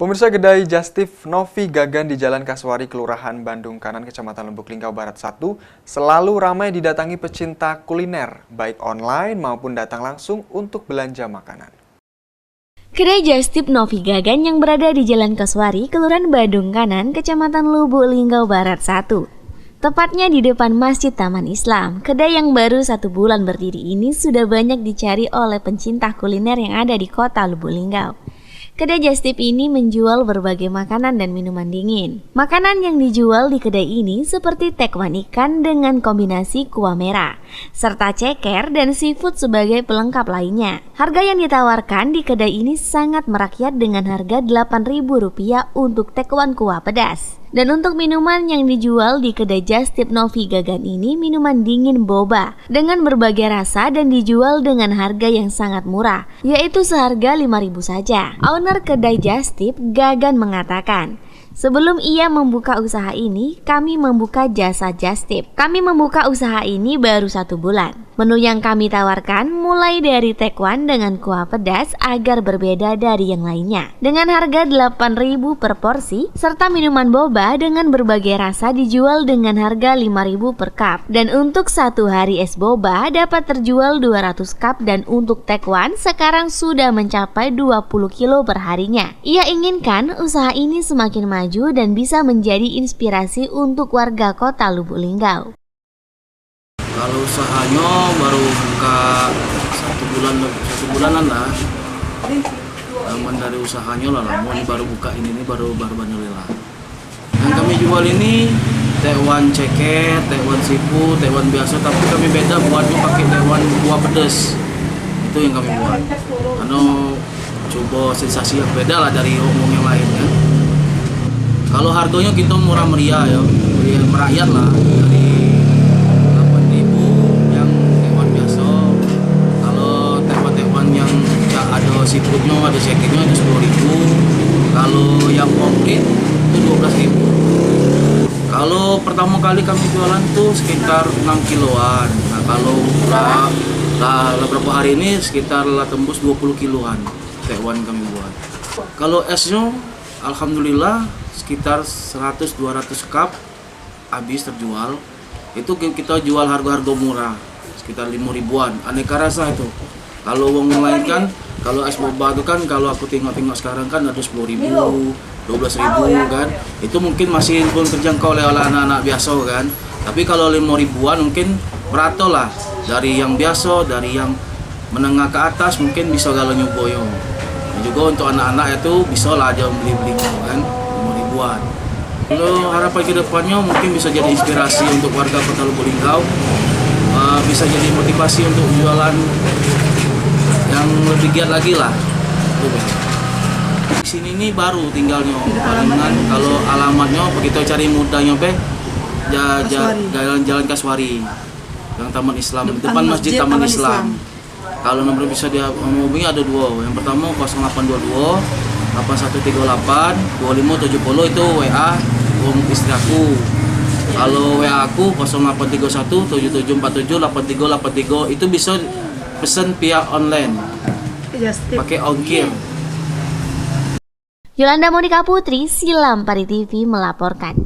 Pemirsa, kedai Justif Novi Gagan di Jalan Kasuari, Kelurahan Bandung Kanan, Kecamatan Lubuk Linggau Barat 1, selalu ramai didatangi pecinta kuliner, baik online maupun datang langsung untuk belanja makanan. Kedai Justif Novi Gagan yang berada di Jalan Kasuari, Kelurahan Bandung Kanan, Kecamatan Lubuk Linggau Barat 1. Tepatnya di depan Masjid Taman Islam, kedai yang baru 1 bulan berdiri ini sudah banyak dicari oleh pencinta kuliner yang ada di kota Lubuk Linggau. Kedai Justif ini menjual berbagai makanan dan minuman dingin. Makanan yang dijual di kedai ini seperti tekwan ikan dengan kombinasi kuah merah, serta ceker dan seafood sebagai pelengkap lainnya. Harga yang ditawarkan di kedai ini sangat merakyat dengan harga Rp8.000 untuk tekwan kuah pedas. Dan untuk minuman yang dijual di kedai Justif Novi Gagan ini minuman dingin boba dengan berbagai rasa dan dijual dengan harga yang sangat murah, yaitu seharga Rp5.000 saja. Owner kedai Justif Gagan mengatakan, sebelum ia membuka usaha ini, kami membuka jasa Justif. Kami membuka usaha ini baru 1 bulan. Menu yang kami tawarkan mulai dari tekwan dengan kuah pedas agar berbeda dari yang lainnya. Dengan harga Rp8.000 per porsi, serta minuman boba dengan berbagai rasa dijual dengan harga Rp5.000 per cup. Dan untuk 1 hari es boba dapat terjual 200 cup dan untuk tekwan sekarang sudah mencapai 20 kilo per harinya. Ia inginkan usaha ini semakin maju dan bisa menjadi inspirasi untuk warga kota Lubuk Linggau. Kalau usahanya baru buka 1 bulanan lah. Aman dari usahanya lah, lama ini baru buka ini baru banyak. Yang kami jual ini tekwan ceker, tekwan seafood, tekwan biasa, tapi kami beda buatnya pakai tekwan kuah pedas. Itu yang kami buat. Karena coba sensasi yang beda lah dari umum yang lain ya. Kalau harganya kita murah meriah ya, merakyat lah, dari 8.000 yang tekwan biasa. Kalau tekwan yang ada seafoodnya, ada cekernya itu 10.000. Kalau yang komplit itu 12.000. Kalau pertama kali kami jualan tuh sekitar 6 kiloan. Nah kalau beberapa hari ini sekitar tembus 20 kiloan tekwan kami buat. Kalau esnya alhamdulillah sekitar 100-200 cup habis terjual. Itu kita jual harga-harga murah, sekitar 5.000-an, aneka rasa itu. Kalau uang lain kan, kalau es boba itu kan kalau aku tengok sekarang kan ada 10.000, 12.000 kan. Itu mungkin masih belum terjangkau oleh anak-anak biasa kan. Tapi kalau 5.000-an mungkin berato lah, dari yang biasa, dari yang menengah ke atas mungkin bisa kalau nyoboyo. Dan juga untuk anak-anak itu bisa lah aja beli-beli kan. Kalau harapan ke depannya mungkin bisa jadi inspirasi untuk warga kota Lubuk Linggau, bisa jadi motivasi untuk jualan yang lebih giat lagi lah. Di sini ini baru tinggalnya, palingan kalau alamatnya begitu cari mudahnya jalan Kasuari, yang Taman Islam, depan Masjid Taman Islam. Kalau nomor bisa dia menghubungi ada 2, yang pertama 0822 8138 2570 itu WA istri aku. Kalau WA aku 0831 7747 8383 itu bisa pesan via online pakai ongkir. Yolanda Monika Putri, Silam Pari TV melaporkan.